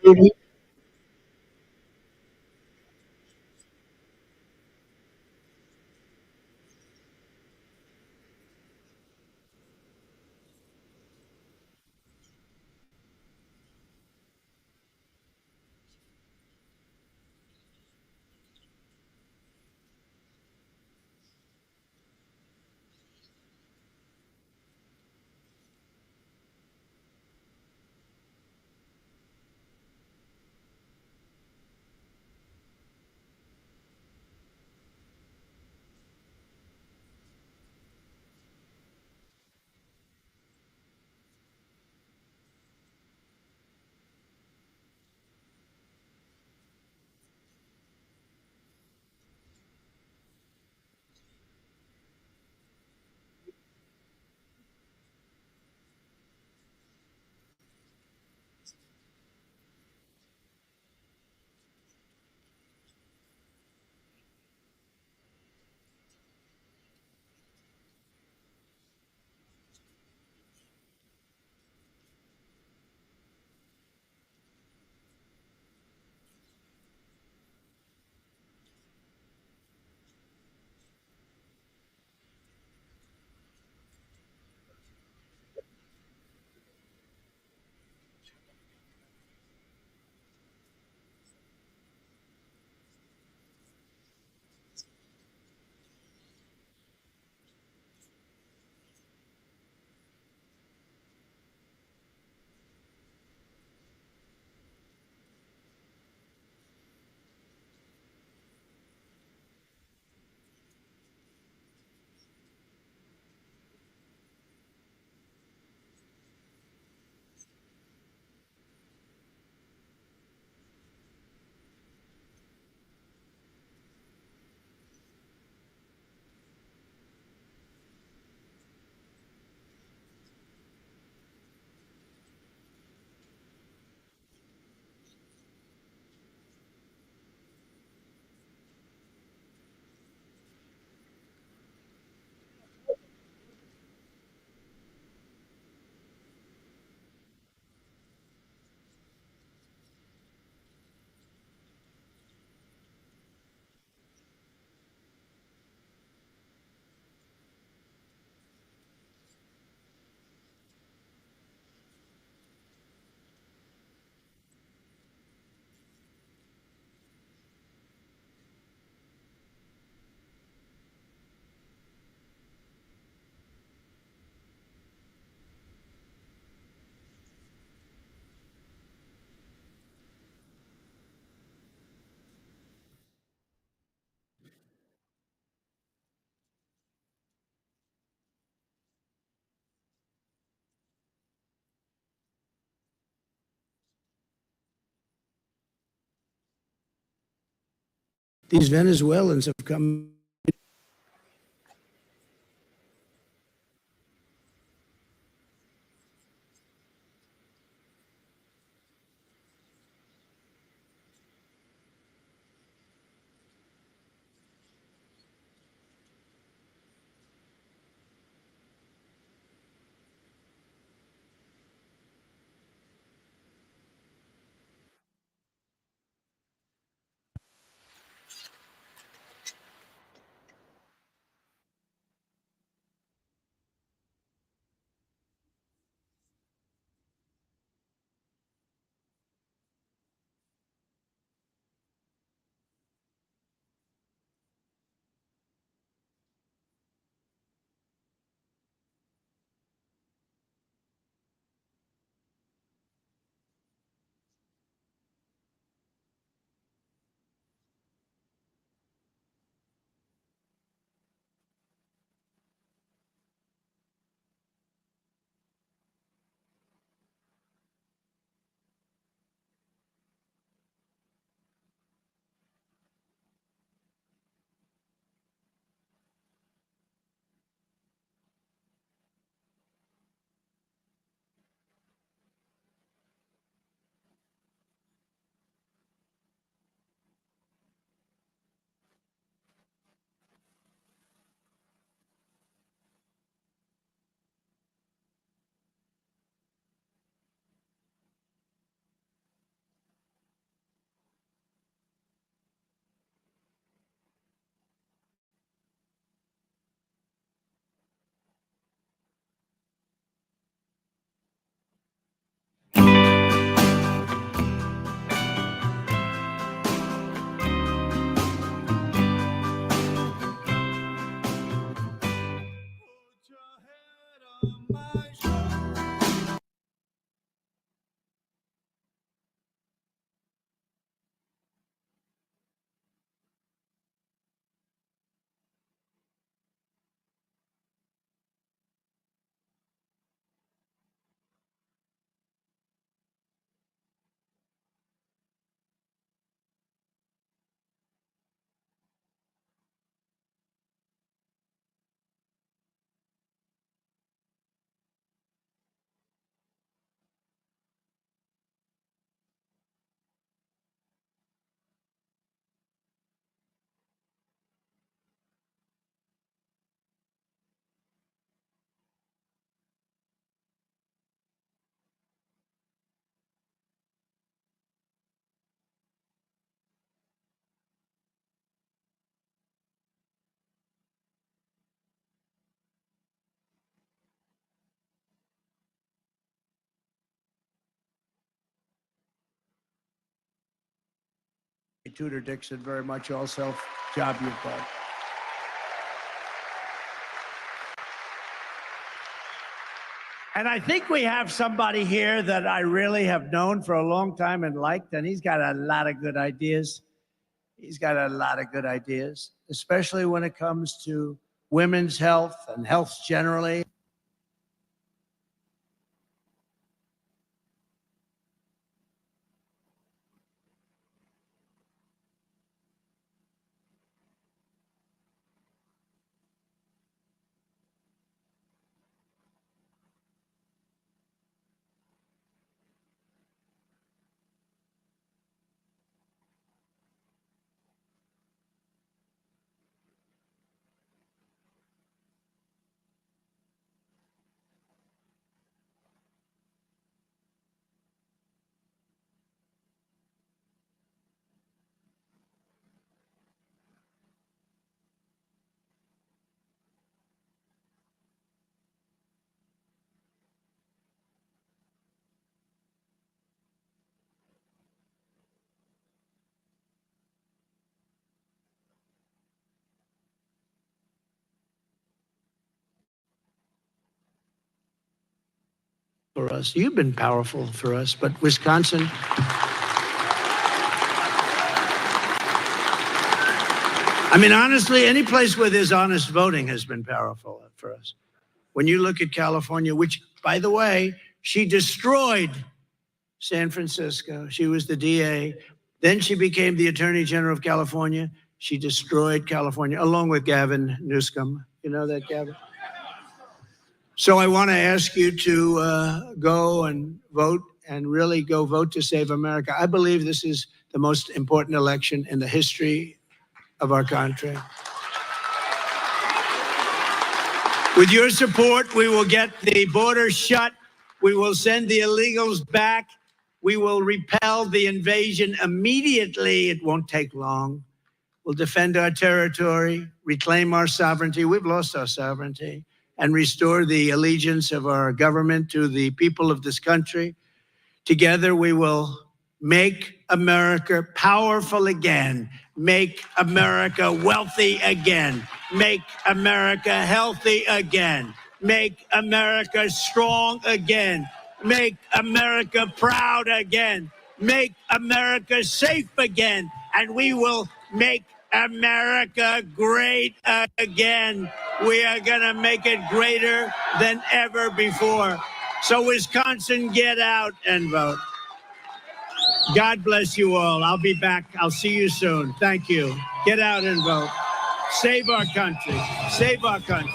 Mhm. These Venezuelans have come. Tudor Dixon very much also. Job you've done. And I think we have somebody here that I really have known for a long time and liked, and he's got a lot of good ideas. He's got a lot of good ideas, especially when it comes to women's health and health generally. For us, you've been powerful for us, but Wisconsin. I mean, honestly, any place where there's honest voting has been powerful for us. When you look at California, which, by the way, she destroyed San Francisco. She was the DA. Then she became the Attorney General of California. She destroyed California, along with Gavin Newsom. You know that, Gavin? So I want to ask you to go and vote, and really go vote to save America. I believe this is the most important election in the history of our country. With your support, we will get the border shut. We will send the illegals back. We will repel the invasion immediately. It won't take long. We'll defend our territory, reclaim our sovereignty. We've lost our sovereignty. And restore the allegiance of our government to the people of this country. Together, we will make America powerful again, make America wealthy again, make America healthy again, make America strong again, make America proud again, make America safe again, and we will make America great again. We are going to make it greater than ever before. So Wisconsin, get out and vote. God bless you all. I'll be back. I'll see you soon. Thank you. Get out and vote. Save our country. Save our country.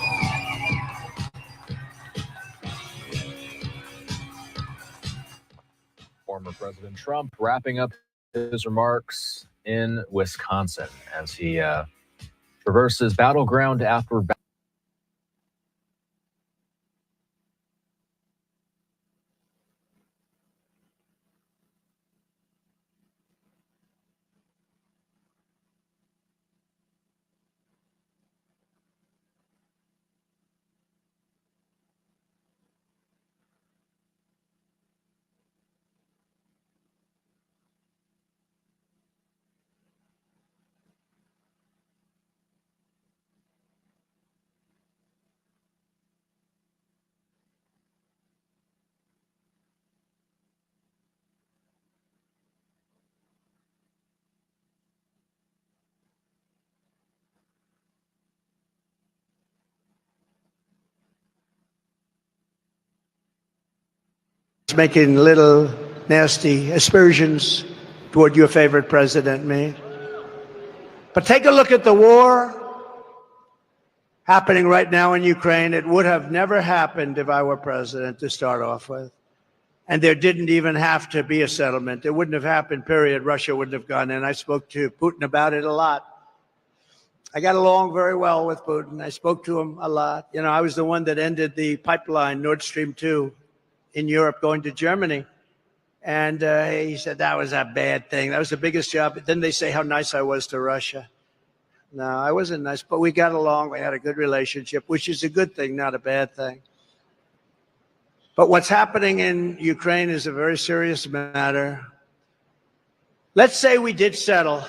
Former President Trump wrapping up his remarks in Wisconsin as he traverses battleground after battle. Making little nasty aspersions toward your favorite president, me. But take a look at the war happening right now in Ukraine. It would have never happened if I were president, to start off with. And there didn't even have to be a settlement. It wouldn't have happened, period. Russia wouldn't have gone in. I spoke to Putin about it a lot. I got along very well with Putin. I spoke to him a lot. You know, I was the one that ended the pipeline, Nord Stream 2, in Europe going to Germany. And he said that was a bad thing. That was the biggest job. But then they say how nice I was to Russia. No, I wasn't nice, but we got along. We had a good relationship, which is a good thing, not a bad thing. But what's happening in Ukraine is a very serious matter. Let's say we did settle.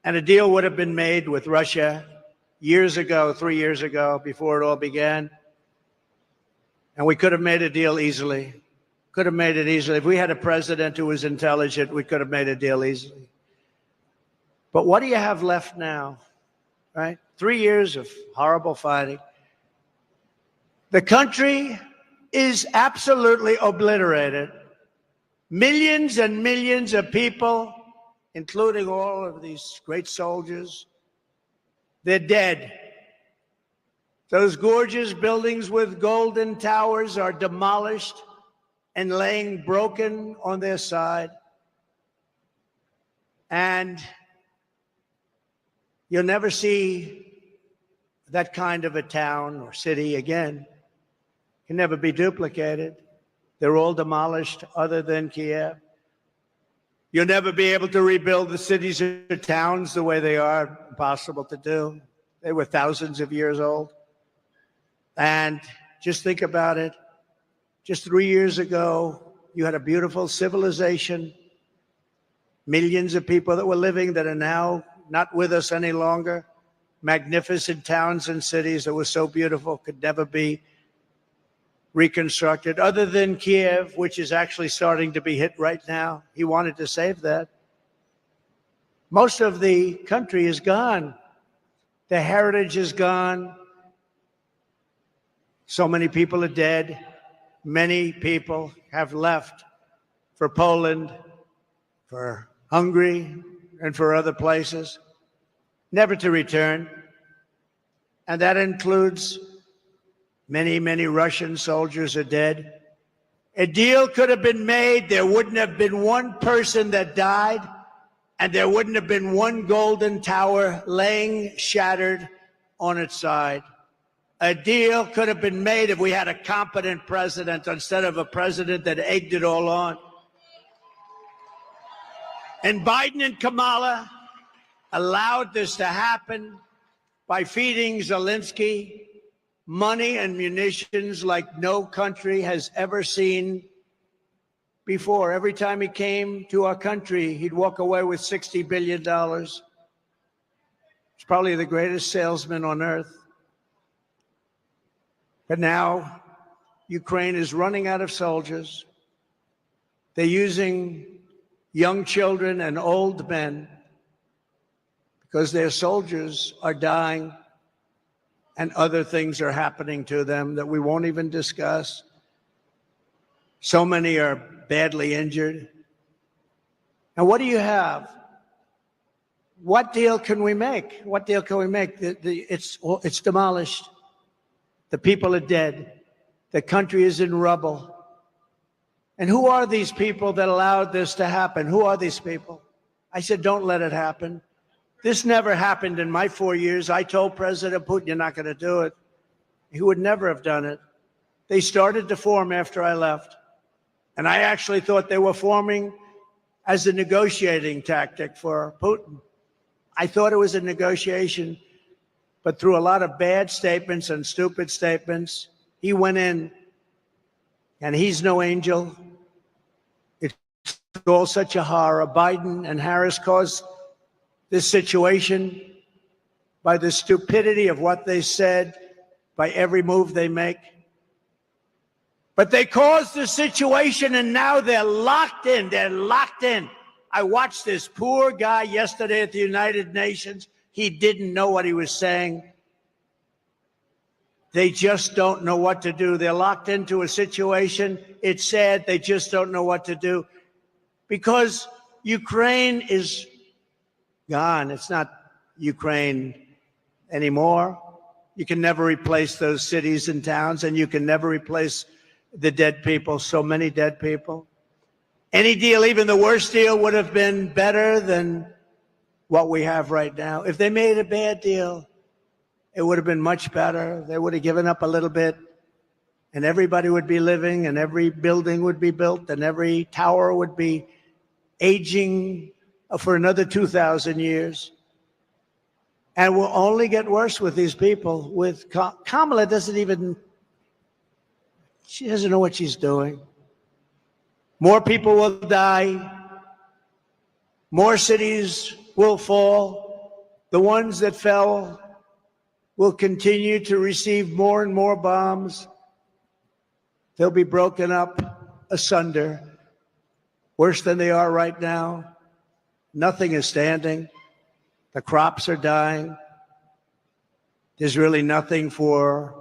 And a deal would have been made with Russia years ago, 3 years ago, before it all began. And we could have made a deal easily. Could have made it easily. If we had a president who was intelligent, we could have made a deal easily. But what do you have left now, right? 3 years of horrible fighting. The country is absolutely obliterated. Millions and millions of people, including all of these great soldiers, they're dead. Those gorgeous buildings with golden towers are demolished and laying broken on their side. And you'll never see that kind of a town or city again. Can never be duplicated. They're all demolished other than Kiev. You'll never be able to rebuild the cities or towns the way they are. Impossible to do. They were thousands of years old. And just think about it. Just 3 years ago, you had a beautiful civilization, millions of people that were living that are now not with us any longer, magnificent towns and cities that were so beautiful could never be reconstructed, other than Kiev, which is actually starting to be hit right now. He wanted to save that. Most of the country is gone. The heritage is gone. So many people are dead. Many people have left for Poland, for Hungary, and for other places, never to return. And that includes many, many Russian soldiers are dead. A deal could have been made. There wouldn't have been one person that died, and there wouldn't have been one golden tower laying shattered on its side. A deal could have been made if we had a competent president instead of a president that egged it all on. And Biden and Kamala allowed this to happen by feeding Zelensky money and munitions like no country has ever seen before. Every time he came to our country, he'd walk away with $60 billion. He's probably the greatest salesman on earth. But now Ukraine is running out of soldiers. They're using young children and old men because their soldiers are dying and other things are happening to them that we won't even discuss. So many are badly injured. And what do you have? What deal can we make? What deal can we make? It's demolished. The people are dead. The country is in rubble. And who are these people that allowed this to happen? Who are these people? I said, don't let it happen. This never happened in my 4 years. I told President Putin, you're not going to do it. He would never have done it. They started to form after I left. And I actually thought they were forming as a negotiating tactic for Putin. I thought it was a negotiation, but through a lot of bad statements and stupid statements, he went in, and he's no angel. It's all such a horror. Biden and Harris caused this situation by the stupidity of what they said, by every move they make. But they caused the situation, and now they're locked in. They're locked in. I watched this poor guy yesterday at the United Nations. He didn't know what he was saying. They just don't know what to do. They're locked into a situation. It's sad. They just don't know what to do because Ukraine is gone. It's not Ukraine anymore. You can never replace those cities and towns, and you can never replace the dead people, so many dead people. Any deal, even the worst deal, would have been better than what we have right now. If they made a bad deal, it would have been much better. They would have given up a little bit, and everybody would be living, and every building would be built, and every tower would be aging for another 2,000 years. And will only get worse with these people. With Kamala she doesn't know what she's doing. More people will die. More cities will fall. The ones that fell will continue to receive more and more bombs. They'll be broken up asunder, worse than they are right now. Nothing is standing. The crops are dying. There's really nothing for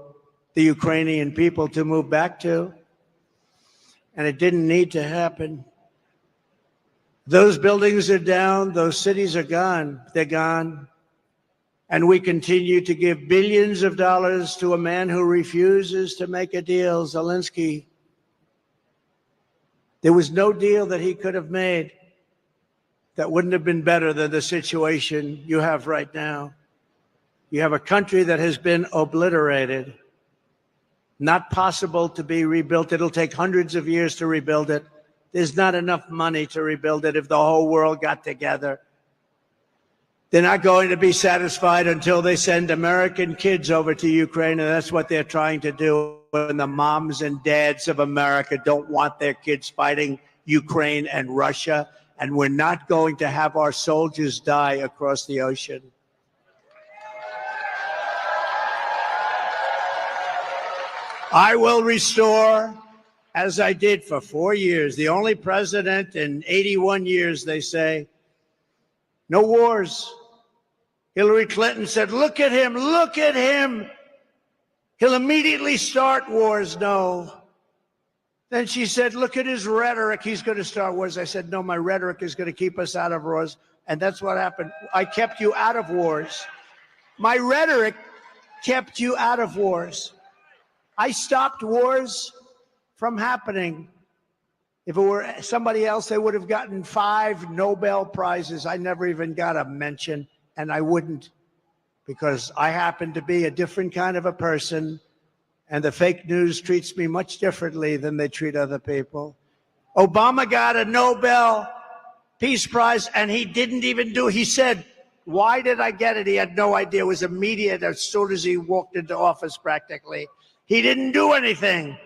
the Ukrainian people to move back to. And it didn't need to happen. Those buildings are down. Those cities are gone. They're gone. And we continue to give billions of dollars to a man who refuses to make a deal, Zelensky. There was no deal that he could have made that wouldn't have been better than the situation you have right now. You have a country that has been obliterated, not possible to be rebuilt. It'll take hundreds of years to rebuild it. There's not enough money to rebuild it if the whole world got together. They're not going to be satisfied until they send American kids over to Ukraine, and that's what they're trying to do. And the moms and dads of America don't want their kids fighting Ukraine and Russia, and we're not going to have our soldiers die across the ocean. I will restore, as I did for 4 years, the only president in 81 years, they say, no wars. Hillary Clinton said, look at him, look at him. He'll immediately start wars. No. Then she said, look at his rhetoric. He's going to start wars. I said, no, my rhetoric is going to keep us out of wars. And that's what happened. I kept you out of wars. My rhetoric kept you out of wars. I stopped wars from happening. If it were somebody else, they would have gotten 5 Nobel Prizes. I never even got a mention, and I wouldn't, because I happen to be a different kind of a person, and the fake news treats me much differently than they treat other people. Obama got a Nobel Peace Prize, and he didn't even do it. He said, why did I get it? He had no idea. It was immediate as soon as he walked into office, practically. He didn't do anything.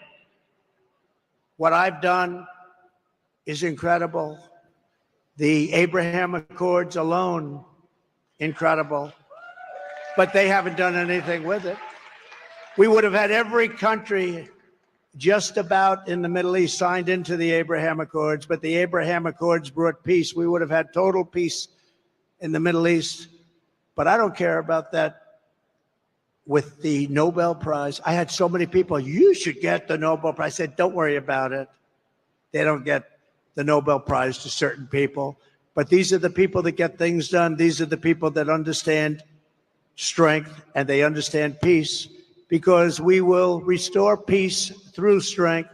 What I've done is incredible. The Abraham Accords alone, incredible. But they haven't done anything with it. We would have had every country just about in the Middle East signed into the Abraham Accords, but the Abraham Accords brought peace. We would have had total peace in the Middle East. But I don't care about that. With the Nobel Prize, I had so many people, you should get the Nobel Prize. I said, don't worry about it. They don't get the Nobel Prize to certain people. But these are the people that get things done. These are the people that understand strength and they understand peace, because we will restore peace through strength.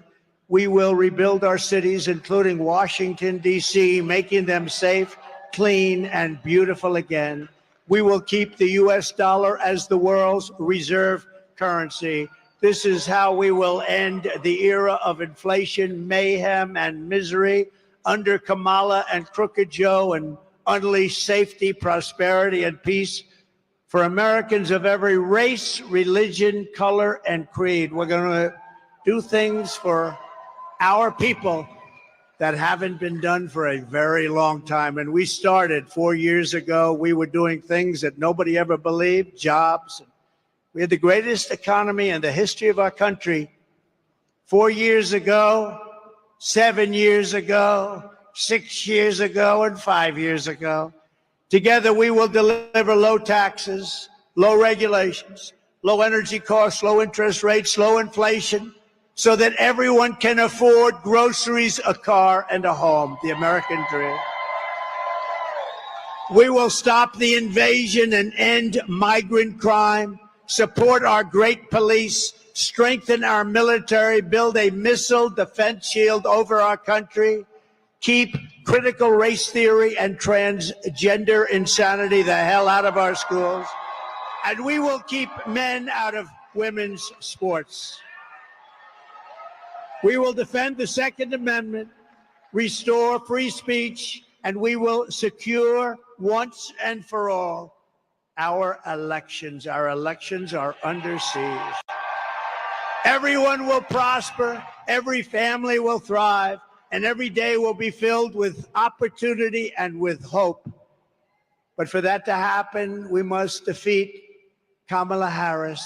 We will rebuild our cities, including Washington, D.C., making them safe, clean, and beautiful again. We will keep the U.S. dollar as the world's reserve currency. This is how we will end the era of inflation, mayhem, and misery under Kamala and Crooked Joe, and unleash safety, prosperity, and peace for Americans of every race, religion, color, and creed. We're going to do things for our people that haven't been done for a very long time. And we started 4 years ago. We were doing things that nobody ever believed, jobs. We had the greatest economy in the history of our country 4 years ago, 7 years ago, 6 years ago, and 5 years ago. Together, we will deliver low taxes, low regulations, low energy costs, low interest rates, low inflation, so that everyone can afford groceries, a car, and a home, the American dream. We will stop the invasion and end migrant crime, support our great police, strengthen our military, build a missile defense shield over our country, keep critical race theory and transgender insanity the hell out of our schools, and we will keep men out of women's sports. We will defend the Second Amendment, restore free speech, and we will secure once and for all our elections. Our elections are under siege. Everyone will prosper, every family will thrive, and every day will be filled with opportunity and with hope. But for that to happen, we must defeat Kamala Harris,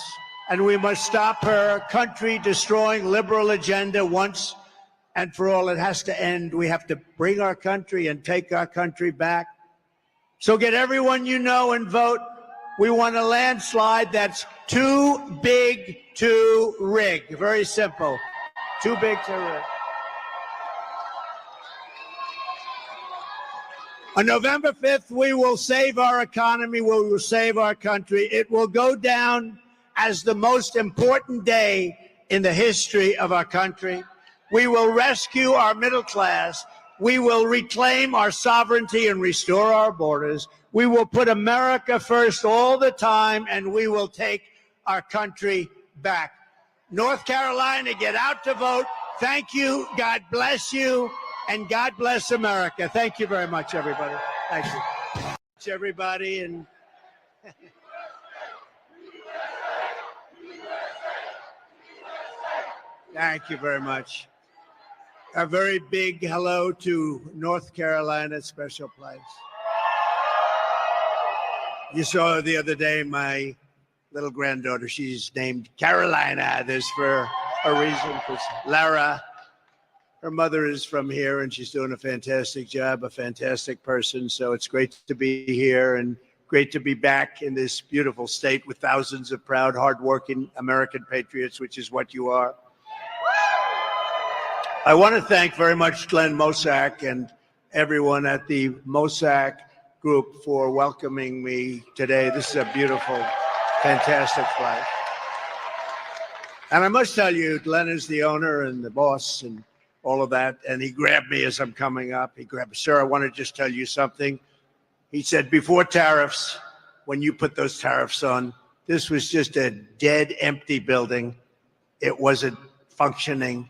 and we must stop her country-destroying liberal agenda once and for all. It has to end. We have to bring our country and take our country back. So get everyone you know and vote. We want a landslide that's too big to rig. Very simple. Too big to rig. On November 5th, we will save our economy. We will save our country. It will go down as the most important day in the history of our country. We will rescue our middle class. We will reclaim our sovereignty and restore our borders. We will put America first all the time, and we will take our country back. North Carolina, get out to vote. Thank you. God bless you. And God bless America. Thank you very much, everybody. Thank you. Everybody. And thank you very much. A very big hello to North Carolina, special place. You saw the other day my little granddaughter, she's named Carolina. There's for a reason, because Lara, her mother is from here, and she's doing a fantastic job, a fantastic person. So it's great to be here and great to be back in this beautiful state with thousands of proud, hardworking American patriots, which is what you are. I want to thank very much Glenn Mosak and everyone at the Mosak Group for welcoming me today. This is a beautiful, fantastic place. And I must tell you, Glenn is the owner and the boss and all of that. And he grabbed me as I'm coming up. He grabbed me, sir, I want to just tell you something. He said, before tariffs, when you put those tariffs on, this was just a dead, empty building. It wasn't functioning.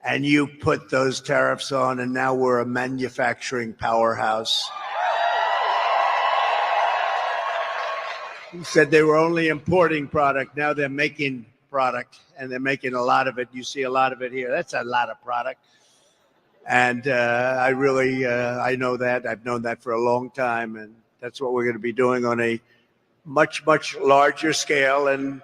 And you put those tariffs on, and now we're a manufacturing powerhouse. He said they were only importing product. Now they're making product, and they're making a lot of it. You see a lot of it here. That's a lot of product. And I really, I know that. I've known that for a long time. And that's what we're going to be doing on a much, much larger scale. And